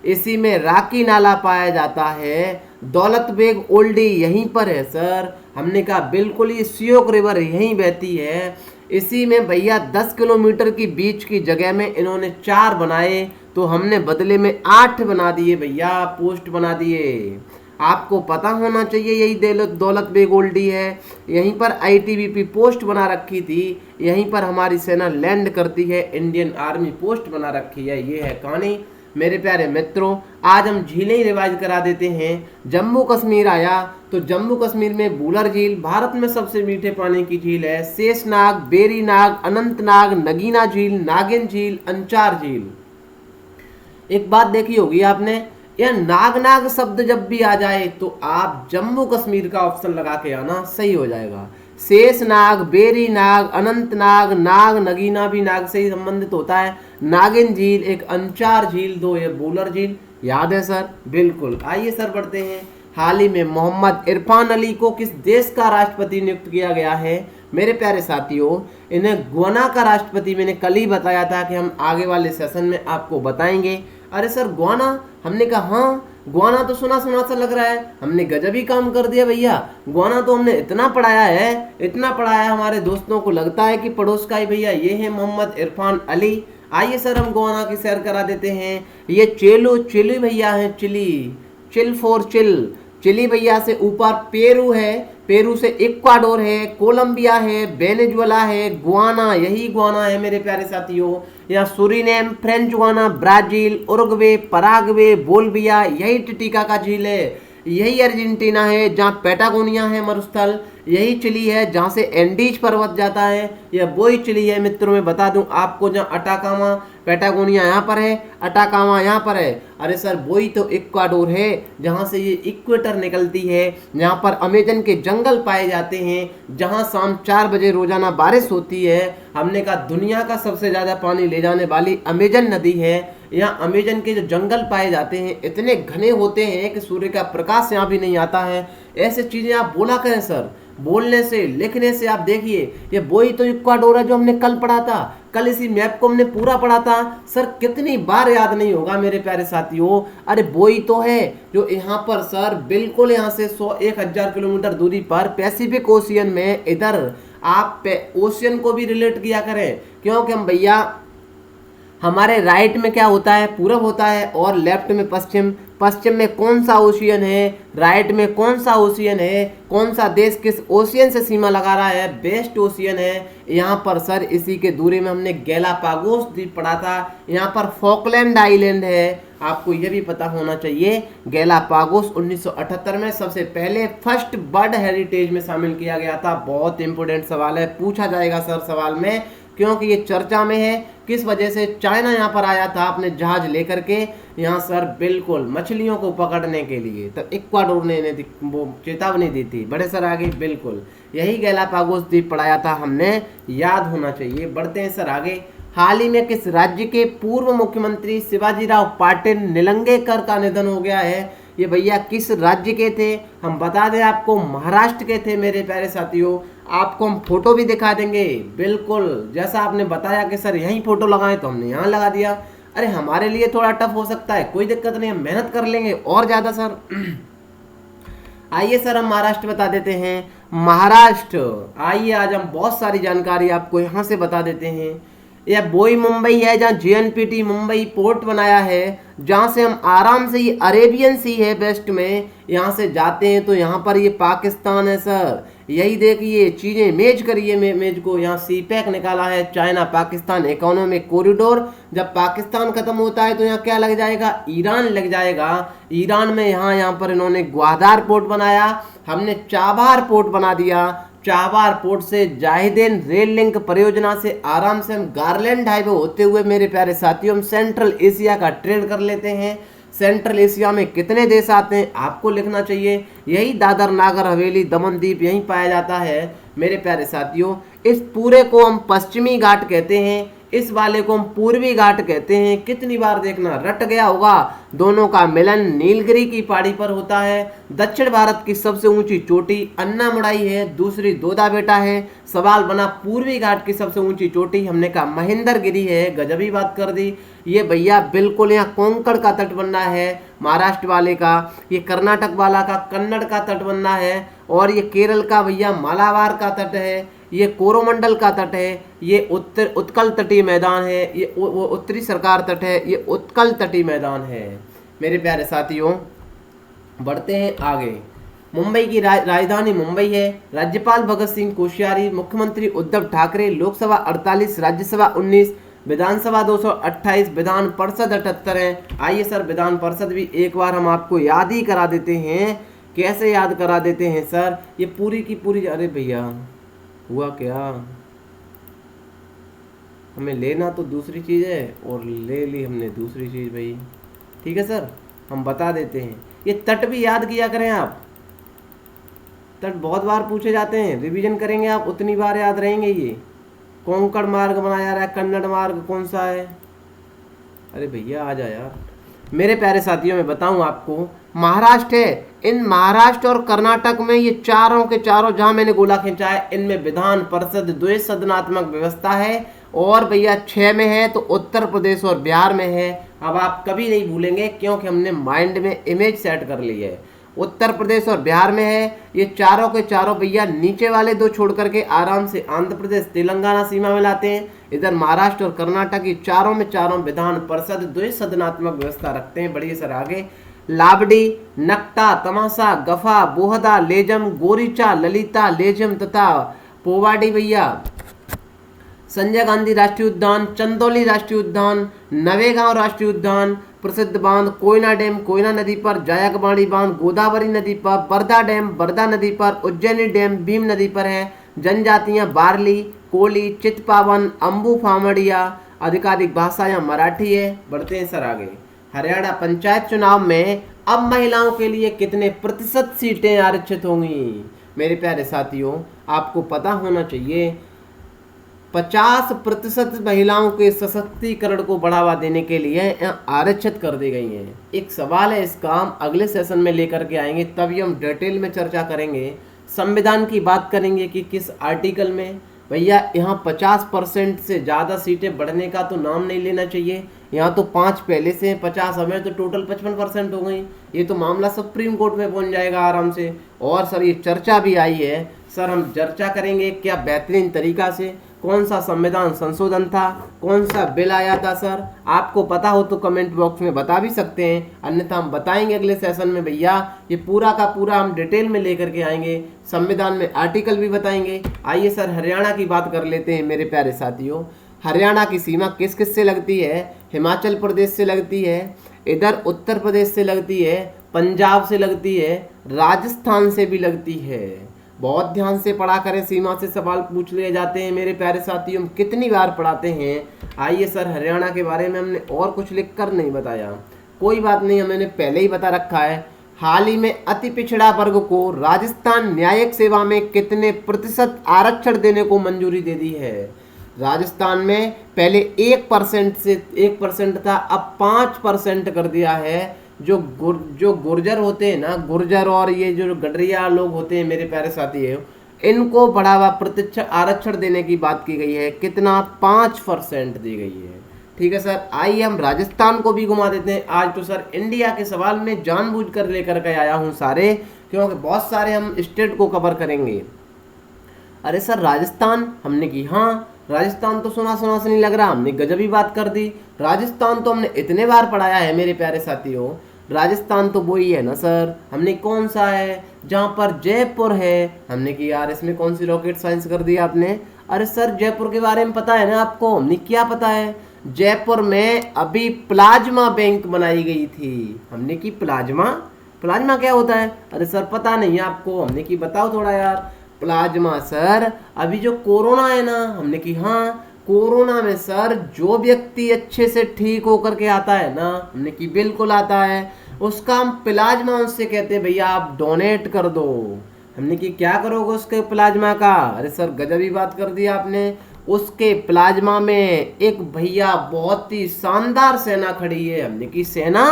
इसी में राकी नाला पाया जाता है। दौलत बेग ओल्डी यहीं पर है सर। हमने कहा बिल्कुल, ये सियोक रिवर यहीं बहती है। इसी में भैया 10 किलोमीटर की बीच की जगह में इन्होंने 4 बनाए, तो हमने बदले में 8 बना दिए भैया, पोस्ट बना दिए। आपको पता होना चाहिए, यही दौलत बेग ओल्डी है। यहीं पर ITBP पोस्ट बना रखी थी, यहीं पर हमारी सेना लैंड करती है, इंडियन आर्मी पोस्ट बना रखी है। ये है कहानी। मेरे प्यारे मित्रों, आज हम झीलें ही रिवाइज करा देते हैं। जम्मू कश्मीर आया तो जम्मू कश्मीर में बूलर झील भारत में सबसे मीठे पानी की झील है। शेषनाग, बेरीनाग, अनंतनाग, नगीना झील, नागिन झील, अंचार झील। एक बात देखी होगी आपने, यह नाग शब्द जब भी आ जाए तो आप जम्मू कश्मीर का ऑप्शन लगा के आना, सही हो जाएगा। शेषनाग, बेरीनाग, अनंतनाग, नाग, नगीना भी नाग से ही संबंधित होता है। नागिन झील एक, अंचार झील 2, ये बूलर झील। याद है सर? बिल्कुल। आइए सर बढ़ते हैं। हाल ही में मोहम्मद इरफान अली को किस देश का राष्ट्रपति नियुक्त किया गया है? मेरे प्यारे साथियों, इन्हें गुयाना का राष्ट्रपति मैंने कल ही बताया था कि हम आगे वाले सेशन में आपको बताएंगे। अरे सर गुयाना, हमने कहा हाँ गुयाना तो सुना सुना सा लग रहा है, हमने गजब ही काम कर दिया भैया। गुयाना तो हमने इतना पढ़ाया है, इतना पढ़ाया, हमारे दोस्तों को लगता है कि पड़ोस का ही भैया ये है मोहम्मद इरफान अली। आइए सर हम गुयाना की सैर करा देते हैं। ये चिली भैया है, चिल फॉर चिली भैया से ऊपर पेरू है, पेरू से इक्वाडोर है, कोलंबिया है, वेनेजुएला है, गुयाना, यही गुयाना है मेरे प्यारे साथियों। यहाँ Suriname, French Guiana, Brazil, Uruguay, Paraguay, Bolivia, यही टिटिका का झील है। यही अर्जेंटीना है जहाँ पैटागोनिया है मरुस्थल, यही चिली है जहाँ से एंडीज पर्वत जाता है, यह वही चिली है मित्रों। मैं बता दूं आपको, जहाँ अटाकामा पैटागोनिया यहाँ पर है, अटाकामा यहाँ पर है। अरे सर वही तो इक्वाडोर है जहाँ से ये इक्वेटर निकलती है, जहाँ पर अमेजन के जंगल पाए जाते हैं, जहाँ शाम 4 बजे रोजाना बारिश होती है। हमने कहा दुनिया का सबसे ज़्यादा पानी ले जाने वाली अमेजन नदी है। यहाँ अमेजन के जो जंगल पाए जाते हैं इतने घने होते हैं कि सूर्य का प्रकाश यहाँ भी नहीं आता है। ऐसे चीज़ें आप बोला करें सर, बोलने से लिखने से आप देखिए, ये वही तो इक्वाडोर है जो हमने कल पढ़ा था। कल इसी मैप को हमने पूरा पढ़ा था सर, कितनी बार याद नहीं होगा मेरे प्यारे साथियों। अरे वही तो है जो यहाँ पर सर बिल्कुल यहाँ से 1,000 किलोमीटर दूरी पर पैसिफिक ओशियन में, इधर आप ओशियन को भी रिलेट किया करें, क्योंकि हम भैया हमारे राइट में क्या होता है, पूरब होता है, और लेफ्ट में पश्चिम। पश्चिम में कौन सा ओशियन है, राइट में कौन सा ओशियन है, कौन सा देश किस ओशियन से सीमा लगा रहा है, वेस्ट ओशियन है। यहाँ पर सर इसी के दूरी में हमने गैलापागोस द्वीप पढ़ा था। यहाँ पर फॉकलैंड आइलैंड है, आपको ये भी पता होना चाहिए। गैलापागोस 1978 में सबसे पहले फर्स्ट वर्ल्ड हेरिटेज में शामिल किया गया था। बहुत इंपोर्टेंट सवाल है, पूछा जाएगा सर सवाल में, क्योंकि ये चर्चा में है। किस वजह से? चाइना यहाँ पर आया था अपने जहाज लेकर के यहाँ सर बिल्कुल मछलियों को पकड़ने के लिए, तब इक्वाडोर ने इन्हें वो चेतावनी दी थी। बड़े सर आगे बिल्कुल यही गैलापागोस द्वीप पढ़ाया था हमने, याद होना चाहिए। बढ़ते हैं सर आगे। हाल ही में किस राज्य के पूर्व मुख्यमंत्री शिवाजीराव पाटिल निलंगेकर का निधन हो गया है? ये भैया किस राज्य के थे? हम बता दें आपको, महाराष्ट्र के थे मेरे प्यारे साथियों। आपको हम फोटो भी दिखा देंगे, बिल्कुल जैसा आपने बताया कि सर यहीं फोटो लगाएं तो हमने यहाँ लगा दिया। अरे हमारे लिए थोड़ा टफ हो सकता है, कोई दिक्कत नहीं, हम मेहनत कर लेंगे और ज़्यादा सर। आइए सर हम महाराष्ट्र बता देते हैं। महाराष्ट्र, आइए आज हम बहुत सारी जानकारी आपको यहाँ से बता देते हैं। यह वही मुंबई है जहाँ JNPT मुंबई पोर्ट बनाया है, जहाँ से हम आराम से, ये अरेबियन सी है वेस्ट में, यहाँ से जाते हैं तो यहाँ पर ये पाकिस्तान है सर। यही देखिए चीज़ें मेज करिए, मेज को यहाँ CPEC निकाला है, चाइना पाकिस्तान इकोनॉमिक कॉरिडोर। जब पाकिस्तान खत्म होता है तो यहाँ क्या लग जाएगा? ईरान लग जाएगा। ईरान में यहाँ पर इन्होंने ग्वादर पोर्ट बनाया, हमने चाबार पोर्ट बना दिया। चाबार पोर्ट से जाहिदेन रेल लिंक परियोजना से आराम से हम गारलैंड हाईवे होते हुए मेरे प्यारे साथियों हम सेंट्रल एशिया का ट्रेड कर लेते हैं। सेंट्रल एशिया में कितने देश आते हैं आपको लिखना चाहिए। यही दादर नागर हवेली दमन द्वीप यहीं पाया जाता है मेरे प्यारे साथियों। इस पूरे को हम पश्चिमी घाट कहते हैं, इस वाले को हम पूर्वी घाट कहते हैं। कितनी बार देखना, रट गया होगा। दोनों का मिलन नीलगिरी की पहाड़ी पर होता है। दक्षिण भारत की सबसे ऊंची चोटी अन्नामुड़ाई है, दूसरी दोदा बेटा है। सवाल बना पूर्वी घाट की सबसे ऊंची चोटी, हमने कहा महेंद्रगिरी है, गजबी बात कर दी। ये भैया बिल्कुल यहाँ कोंकण का तट बनना है महाराष्ट्र वाले का, ये कर्नाटक वाला का कन्नड़ का तट बनना है, और ये केरल का भैया मालाबार का तट है, ये कोरोमंडल का तट है, ये उत्कल तटीय मैदान है, ये उत्तरी सरकार तट है, ये उत्कल तटीय मैदान है मेरे प्यारे साथियों। बढ़ते हैं आगे। मुंबई की राजधानी मुंबई है। राज्यपाल भगत सिंह कोश्यारी, मुख्यमंत्री उद्धव ठाकरे, लोकसभा 48, राज्यसभा 19, विधानसभा 228, विधान परिषद 78 है। आइए सर विधान परिषद भी एक बार हम आपको याद ही करा देते हैं। कैसे याद करा देते हैं सर? ये पूरी की पूरी, अरे भैया हुआ क्या, हमें लेना तो दूसरी चीज़ है और ले ली हमने दूसरी चीज़ भाई। ठीक है सर, हम बता देते हैं। ये तट भी याद किया करें आप, तट बहुत बार पूछे जाते हैं, रिवीजन करेंगे आप उतनी बार याद रहेंगे। ये कोंकण मार्ग बनाया जा रहा है, कन्नड़ मार्ग कौन सा है? अरे भैया आ जा यार। मेरे प्यारे साथियों मैं बताऊं आपको, महाराष्ट्र है। इन महाराष्ट्र और कर्नाटक में ये चारों के चारों जहां मैंने गोला खींचा है, इनमें विधान परिषद द्विसदनात्मक व्यवस्था है। और भैया 6 में है तो उत्तर प्रदेश और बिहार में है। अब आप कभी नहीं भूलेंगे क्योंकि हमने माइंड में इमेज सेट कर ली है। उत्तर प्रदेश और बिहार में है। ये चारों के चारों भैया नीचे वाले 2 छोड़ करके आराम से आंध्र प्रदेश तेलंगाना सीमा में लाते हैं। इधर महाराष्ट्र और कर्नाटक ये चारों में चारों विधान परिषद द्विसदनात्मक व्यवस्था रखते हैं। बढ़िए सर आगे। लाबड़ी, नक्टा, तमाशा, गफा, बोहदा, लेजम, गोरीचा, ललिता, लेजम तथा पोवाड़ी भैया संजय गांधी राष्ट्रीय उद्यान, चंदौली राष्ट्रीय उद्यान, नवेगांव राष्ट्रीय उद्यान, प्रसिद्ध बांध कोयना डैम कोयना नदी पर, जायकवाड़ी बांध गोदावरी नदी पर, वर्धा डैम वर्धा नदी पर, उज्जैनी डैम भीम नदी पर है। जनजातियां बारली, कोली, चितपावन, अम्बू फामड़िया। आधिकारिक भाषाएं मराठी है। बढ़ते हैं सर आगे। हरियाणा पंचायत चुनाव में अब महिलाओं के लिए कितने प्रतिशत सीटें आरक्षित होंगी? मेरे प्यारे साथियों, आपको पता होना चाहिए 50% महिलाओं के सशक्तिकरण को बढ़ावा देने के लिए आरक्षित कर दी गई हैं। एक सवाल है, इसका हम अगले सेशन में लेकर के आएंगे, तभी हम डिटेल में चर्चा करेंगे। संविधान की बात करेंगे कि किस आर्टिकल में भैया यहाँ 50% से ज़्यादा सीटें बढ़ने का तो नाम नहीं लेना चाहिए। यहाँ तो 5 पहले से हैं, 50 हमें तो टोटल 55% हो गई। ये तो मामला सुप्रीम कोर्ट में पहुँच जाएगा आराम से। और सर ये चर्चा भी आई है, सर हम चर्चा करेंगे क्या बेहतरीन तरीका से कौन सा संविधान संशोधन था, कौन सा बिल आया था। सर आपको पता हो तो कमेंट बॉक्स में बता भी सकते हैं, अन्यथा हम बताएंगे अगले सेशन में। भैया ये पूरा का पूरा हम डिटेल में लेकर के आएंगे, संविधान में आर्टिकल भी बताएंगे। आइए सर हरियाणा की बात कर लेते हैं मेरे प्यारे साथियों। हरियाणा की सीमा किस किस से लगती है? हिमाचल प्रदेश से लगती है, इधर उत्तर प्रदेश से लगती है, पंजाब से लगती है, राजस्थान से भी लगती है। बहुत ध्यान से पढ़ा करें, सीमा से सवाल पूछ लिए जाते हैं मेरे प्यारे साथियों। हम कितनी बार पढ़ाते हैं। आइए सर हरियाणा के बारे में हमने और कुछ लिखकर नहीं बताया, कोई बात नहीं, मैंने पहले ही बता रखा है। हाल ही में अति पिछड़ा वर्ग को राजस्थान न्यायिक सेवा में कितने प्रतिशत आरक्षण देने को मंजूरी दे दी है? राजस्थान में पहले 1% से 1% था, अब 5% कर दिया है। जो गुर्जर होते हैं ना, गुर्जर और ये जो गडरिया लोग होते हैं मेरे प्यारे साथी है, इनको बढ़ावा प्रत्यक्ष आरक्षण देने की बात की गई है। कितना? 5% दी गई है। ठीक है सर, आइए हम राजस्थान को भी घुमा देते हैं। आज तो सर इंडिया के सवाल में जानबूझकर लेकर के आया हूँ सारे, क्योंकि बहुत सारे हम स्टेट को कवर करेंगे। अरे सर राजस्थान, हमने की हाँ राजस्थान तो सुना सुना से नहीं लग रहा, हमने गजब ही बात कर दी। राजस्थान तो हमने इतने बार पढ़ाया है मेरे प्यारे साथियों। राजस्थान तो वही है ना सर, हमने कौन सा है जहाँ पर जयपुर है। हमने कि यार इसमें कौन सी रॉकेट साइंस कर दिया आपने। अरे सर जयपुर के बारे में पता है ना आपको? हमने क्या पता है? जयपुर में अभी प्लाज्मा बैंक बनाई गई थी। हमने की प्लाज्मा, प्लाज्मा क्या होता है? अरे सर पता नहीं है आपको? हमने की बताओ थोड़ा यार। प्लाज्मा सर अभी जो कोरोना है ना, हमने कि हाँ कोरोना में सर जो व्यक्ति अच्छे से ठीक होकर के आता है ना, हमने कि बिल्कुल आता है, उसका हम प्लाज्मा उससे कहते हैं भैया आप डोनेट कर दो। हमने कि क्या करोगे उसके प्लाज्मा का? अरे सर गजब ही बात कर दी आपने। उसके प्लाज्मा में एक भैया बहुत ही शानदार सेना खड़ी है। हमने कि सेना?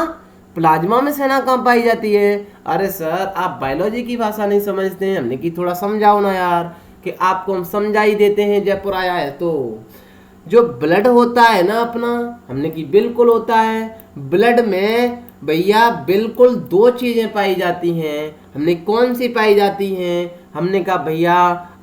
प्लाज्मा में सेना कहाँ पाई जाती है? अरे सर आप बायोलॉजी की भाषा नहीं समझते हैं। हमने कि थोड़ा समझाओ ना यार, कि आपको हम समझा ही देते हैं, जयपुर आया है तो। जो ब्लड होता है ना अपना, हमने कि बिल्कुल होता है। ब्लड में भैया बिल्कुल 2 चीजें पाई जाती हैं। हमने कौन सी पाई जाती हैं? हमने कहा भैया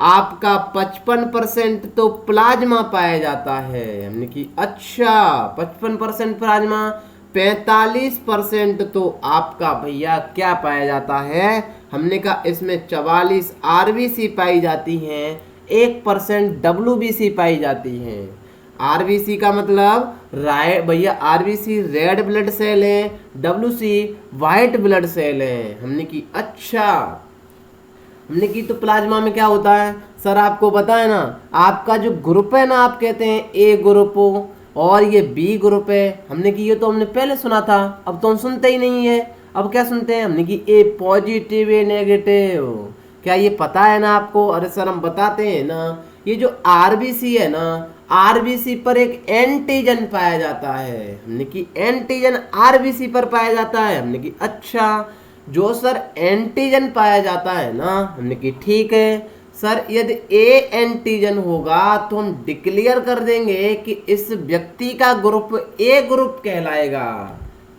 आपका 55% तो प्लाज्मा पाया जाता है। हमने कि अच्छा 55% प्लाज्मा, 45% तो आपका भैया क्या पाया जाता है? हमने कहा इसमें 44 आरबीसी पाई जाती हैं, 1% डब्ल्यूबीसी पाई जाती हैं। आरबीसी का मतलब भैया आरबीसी रेड ब्लड सेल है, डब्ल्यूसी वाइट ब्लड सेल है। हमने की अच्छा, हमने की तो प्लाज्मा में क्या होता है सर आपको पता है ना? आपका जो ग्रुप है ना, आप कहते हैं ए ग्रुप और ये बी ग्रुप है। हमने कि ये तो हमने पहले सुना था, अब तो हम सुनते ही नहीं है। अब क्या सुनते हैं? हमने कि ए पॉजिटिव ए नेगेटिव। क्या ये पता है ना आपको? अरे सर हम बताते हैं ना, ये जो आरबीसी है ना, आरबीसी पर एक एंटीजन पाया जाता है। हमने कि एंटीजन आरबीसी पर पाया जाता है। हमने कि अच्छा, जो सर एंटीजन पाया जाता है ना, हमने कि ठीक है सर, यदि ए एंटीजन होगा तो हम डिक्लेयर कर देंगे कि इस व्यक्ति का ग्रुप ए ग्रुप कहलाएगा।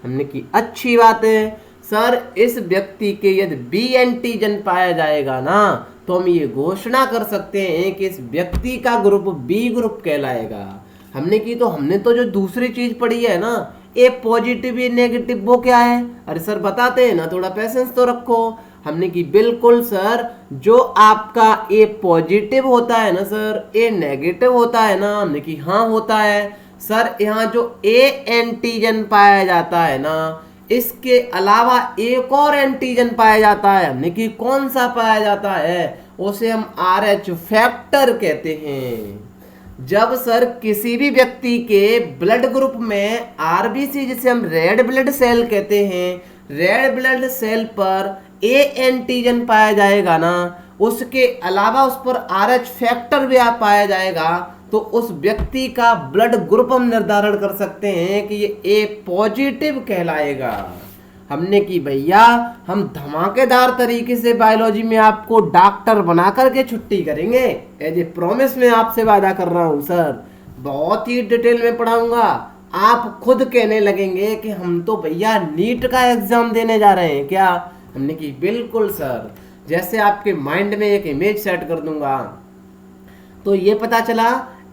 हमने की अच्छी बात है सर, इस व्यक्ति के यदि बी एंटीजन पाया जाएगा ना, तो हम ये घोषणा कर सकते हैं कि इस व्यक्ति का ग्रुप बी ग्रुप कहलाएगा। हमने तो जो दूसरी चीज पढ़ी है ना, ए पॉजिटिव ए नेगेटिव, वो क्या है? अरे सर बताते हैं ना, थोड़ा पेशेंस तो रखो। हमने की बिल्कुल सर, जो आपका ए पॉजिटिव होता है ना सर, ए नेगेटिव होता है ना, हमने की हाँ होता है, सर यहाँ जो ए एंटीजन पाया जाता है ना, इसके अलावा एक और एंटीजन पाया जाता है, यानी कि कौन सा पाया जाता है, उसे हम RH फैक्टर कहते हैं। जब सर किसी भी व्यक्ति के ब्लड ग्रुप में RBC, जिसे हम रेड ब्लड सेल कहते हैं, रेड ब्लड सेल पर ए एंटीजन पाया जाएगा ना, उसके अलावा उस पर RH फैक्टर भी पाया जाएगा, तो उस व्यक्ति का ब्लड ग्रुप हम निर्धारण कर सकते हैं कि ये ए पॉजिटिव कहलाएगा। हमने की भैया हम धमाकेदार तरीके से बायोलॉजी में आपको डॉक्टर बना करके छुट्टी करेंगे, एज ए प्रॉमिस में आपसे वादा कर रहा हूँ सर। बहुत ही डिटेल में पढ़ाऊंगा, आप खुद कहने लगेंगे कि हम तो भैया नीट का एग्जाम देने जा रहे हैं क्या। हमने की बिल्कुल सर, जैसे आपके माइंड में एक इमेज सेट कर दूंगा। तो ये पता चला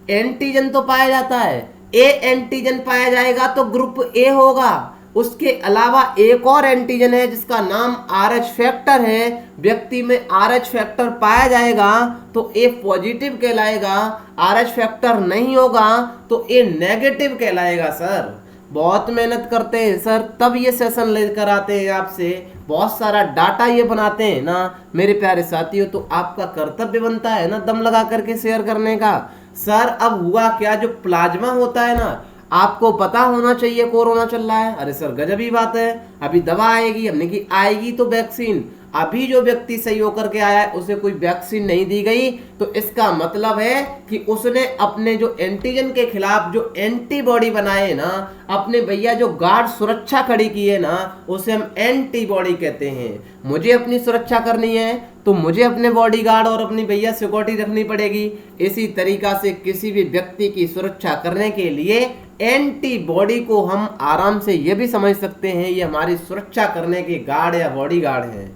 एंटीजन तो पाया जाता है, ए एंटीजन पाया जाएगा तो ग्रुप ए होगा। उसके अलावा एक और एंटीजन है जिसका नाम RH फैक्टर है, व्यक्ति में RH फैक्टर पाया जाएगा तो ए पॉजिटिव कहलाएगा, RH फैक्टर नहीं होगा तो ए नेगेटिव कहलाएगा। सर बहुत मेहनत करते हैं सर, तब ये सेशन लेकर आते हैं आपसे, बहुत सारा डाटा ये बनाते हैं ना मेरे प्यारे साथियों, तो आपका कर्तव्य बनता है ना दम लगा करके शेयर करने का। सर अब हुआ क्या, जो प्लाज्मा होता है ना, आपको पता होना चाहिए कोरोना चल रहा है। अरे सर गजब ही बात है, अभी दवा आएगी, हमने की आएगी तो वैक्सीन। अभी जो व्यक्ति सही होकर के आया है उसे कोई वैक्सीन नहीं दी गई, तो इसका मतलब है कि उसने अपने जो एंटीजन के खिलाफ जो एंटीबॉडी बनाए ना, अपने भैया जो गार्ड सुरक्षा खड़ी की है ना, उसे हम एंटीबॉडी कहते हैं। मुझे अपनी सुरक्षा करनी है तो मुझे अपने बॉडी गार्ड और अपनी भैया सिक्योरिटी रखनी पड़ेगी। इसी तरीका से किसी भी व्यक्ति की सुरक्षा करने के लिए एंटीबॉडी को हम आराम से ये भी समझ सकते हैं ये हमारी सुरक्षा करने के गार्ड या बॉडी गार्ड हैं।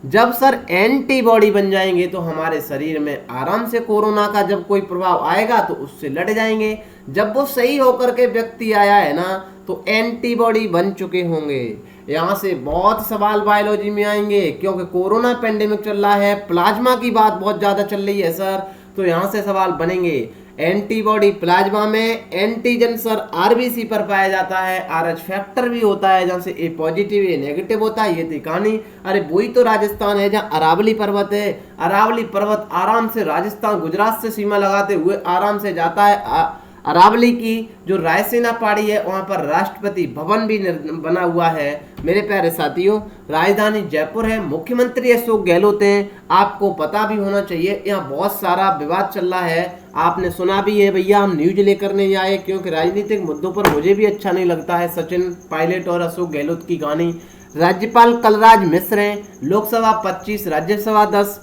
जब सर एंटीबॉडी बन जाएंगे तो हमारे शरीर में आराम से कोरोना का जब कोई प्रभाव आएगा तो उससे लड़ जाएंगे। जब वो सही होकर के व्यक्ति आया है ना तो एंटीबॉडी बन चुके होंगे। यहाँ से बहुत सवाल बायोलॉजी में आएंगे, क्योंकि कोरोना पेंडेमिक चल रहा है, प्लाज्मा की बात बहुत ज़्यादा चल रही है सर, तो यहाँ से सवाल बनेंगे। एंटीबॉडी प्लाज्मा में, एंटीजन सर RBC पर पाया जाता है, RH फैक्टर भी होता है, जहाँ से ए पॉजिटिव ए नेगेटिव होता है। ये थी कहानी। अरे वही तो राजस्थान है जहाँ अरावली पर्वत है। अरावली पर्वत आराम से राजस्थान गुजरात से सीमा लगाते हुए आराम से जाता है। अरावली की जो रायसेना पहाड़ी है वहाँ पर राष्ट्रपति भवन भी बना हुआ है। मेरे प्यारे साथियों, राजधानी जयपुर है, मुख्यमंत्री अशोक गहलोत हैं, आपको पता भी होना चाहिए। यहाँ बहुत सारा विवाद चल रहा है, आपने सुना भी है भैया, हम न्यूज लेकर नहीं आए क्योंकि राजनीतिक मुद्दों पर मुझे भी अच्छा नहीं लगता है सचिन पायलट और अशोक गहलोत की कहानी। राज्यपाल कलराज मिश्र हैं, लोकसभा 25, राज्यसभा 10,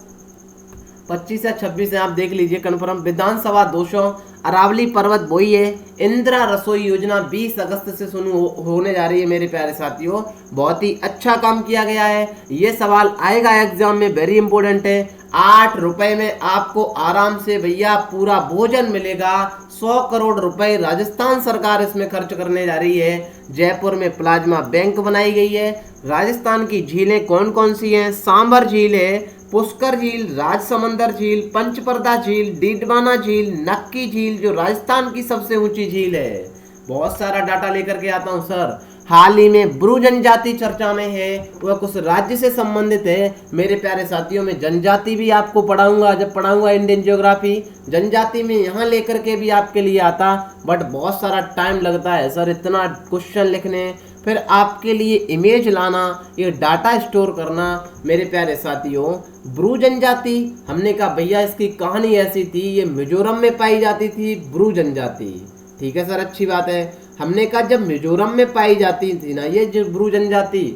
25 या 26 है, आप देख लीजिए कन्फर्म। विधानसभा 200, अरावली पर्वत वही है। इंदिरा रसोई योजना 20 अगस्त से शुरू होने जा रही है। मेरे प्यारे साथियों, बहुत ही अच्छा काम किया गया है। ये सवाल आएगा एग्जाम में, वेरी इंपॉर्टेंट है। 8 रुपए में आपको आराम से भैया पूरा भोजन मिलेगा। 100 करोड़ रुपए राजस्थान सरकार इसमें खर्च करने जा रही है। जयपुर में प्लाज्मा बैंक बनाई गई है। राजस्थान की झीलें कौन कौन सी हैं? सांभर झील है, पुष्कर झील, राजसमंदर झील, पंचपरदा झील, डीडवाना झील, नक्की झील जो राजस्थान की सबसे ऊंची झील है। बहुत सारा डाटा लेकर के आता हूं सर। हाल ही में ब्रू जनजाति चर्चा में है, वह कुछ राज्य से संबंधित है। मेरे प्यारे साथियों, में जनजाति भी आपको पढ़ाऊंगा, जब पढ़ाऊंगा इंडियन ज्योग्राफी। जनजाति में यहाँ लेकर के भी आपके लिए आता, बट बहुत सारा टाइम लगता है सर इतना क्वेश्चन लिखने, फिर आपके लिए इमेज लाना, ये डाटा स्टोर करना। मेरे प्यारे साथियों, ब्रू जनजाति, हमने कहा भैया इसकी कहानी ऐसी थी, ये मिजोरम में पाई जाती थी ब्रू जनजाति। ठीक है सर, अच्छी बात है। हमने कहा जब मिजोरम में पाई जाती थी ना ये जो ब्रू जनजाति,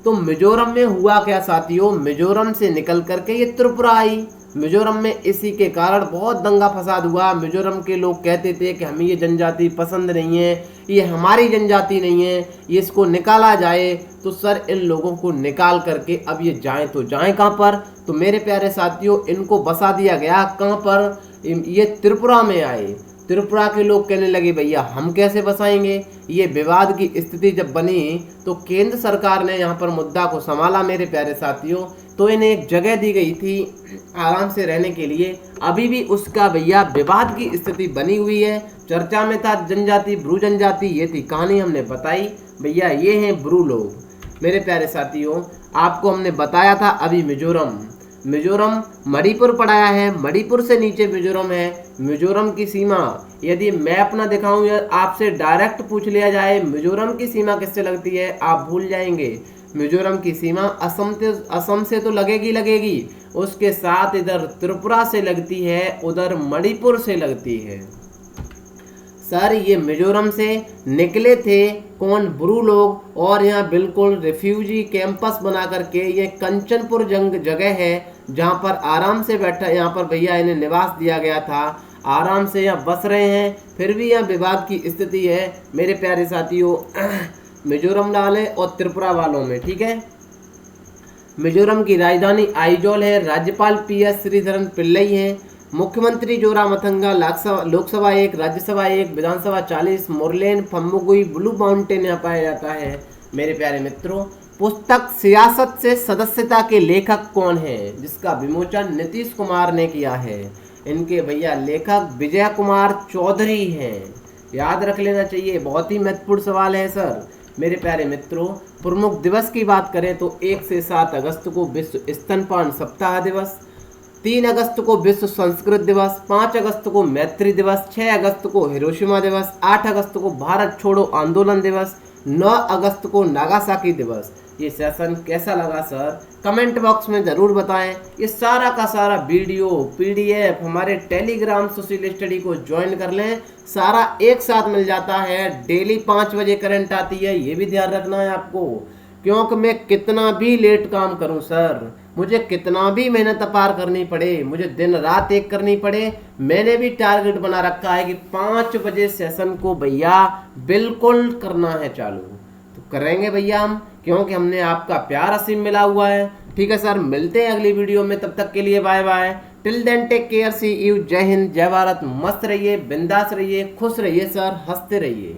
तो मिजोरम में हुआ क्या साथियों, मिजोरम से निकल करके ये त्रिपुरा आई। मिजोरम में इसी के कारण बहुत दंगा फसाद हुआ। मिजोरम के लोग कहते थे कि हमें ये जनजाति पसंद नहीं है, ये हमारी जनजाति नहीं है, ये इसको निकाला जाए। तो सर इन लोगों को निकाल करके अब ये जाएं तो जाएं कहाँ पर? तो मेरे प्यारे साथियों, इनको बसा दिया गया कहाँ पर? ये त्रिपुरा में आए। त्रिपुरा के लोग कहने लगे भैया हम कैसे बसाएंगे। ये विवाद की स्थिति जब बनी तो केंद्र सरकार ने यहाँ पर मुद्दा को संभाला। मेरे प्यारे साथियों, तो इन्हें एक जगह दी गई थी आराम से रहने के लिए। अभी भी उसका भैया विवाद की स्थिति बनी हुई है। चर्चा में था जनजाति, ब्रू जनजाति, ये थी कहानी हमने बताई। भैया ये हैं ब्रू लोग। मेरे प्यारे साथियों, आपको हमने बताया था अभी मिजोरम मणिपुर पढ़ाया है, मणिपुर से नीचे मिजोरम है। मिजोरम की सीमा यदि मैप ना दिखाऊं या आपसे डायरेक्ट पूछ लिया जाए मिजोरम की सीमा किससे लगती है, आप भूल जाएंगे। मिजोरम की सीमा असम से तो लगेगी, उसके साथ इधर त्रिपुरा से लगती है, उधर मणिपुर से लगती है। सर ये मिजोरम से निकले थे कौन, ब्रू लोग, और यहाँ बिल्कुल रिफ्यूजी कैंपस बना करके ये कंचनपुर जगह है जहाँ पर आराम से बैठा, यहाँ पर भैया इन्हें निवास दिया गया था। आराम से यहाँ बस रहे हैं, फिर भी यहाँ विवाद की स्थिति है मेरे प्यारे साथियों मिजोरम वाले और त्रिपुरा वालों में। ठीक है, मिजोरम की राजधानी आइजोल है, राज्यपाल PS श्रीधरन पिल्लई हैं, मुख्यमंत्री जोरामथंगा, लोकसभा 1, राज्यसभा 1, विधानसभा 40, मुरलेन फम्मुगुई ब्लू माउंटेन यहाँ पाया जाता है। मेरे प्यारे मित्रों, पुस्तक सियासत से सदस्यता के लेखक कौन हैं, जिसका विमोचन नीतीश कुमार ने किया है। इनके भैया लेखक विजय कुमार चौधरी हैं, याद रख लेना चाहिए, बहुत ही महत्वपूर्ण सवाल है सर। मेरे प्यारे मित्रों, प्रमुख दिवस की बात करें तो 1 से 7 अगस्त को विश्व स्तनपान सप्ताह दिवस, 3 अगस्त को विश्व संस्कृत दिवस, 5 अगस्त को मैत्री दिवस, 6 अगस्त को हिरोशिमा दिवस, 8 अगस्त को भारत छोड़ो आंदोलन दिवस, 9 अगस्त को नागासाकी दिवस। ये सेशन कैसा लगा सर, कमेंट बॉक्स में ज़रूर बताएं। ये सारा का सारा वीडियो PDF हमारे टेलीग्राम सोशल स्टडी को ज्वाइन कर लें, सारा एक साथ मिल जाता है। डेली 5 बजे करंट आती है, ये भी ध्यान रखना है आपको, क्योंकि मैं कितना भी लेट काम करूं सर, मुझे कितना भी मेहनत अपार करनी पड़े, मुझे दिन रात एक करनी पड़े, मैंने भी टारगेट बना रखा है कि 5 बजे सेशन को भैया बिल्कुल करना है चालू, तो करेंगे भैया हम, क्योंकि हमने आपका प्यार असीम मिला हुआ है। ठीक है सर, मिलते हैं अगली वीडियो में, तब तक के लिए bye bye, till then take care, see you, जय हिंद, जय भारत, मस्त रहिए, बिंदास रहिए, खुश रहिए सर, हंसते रहिए।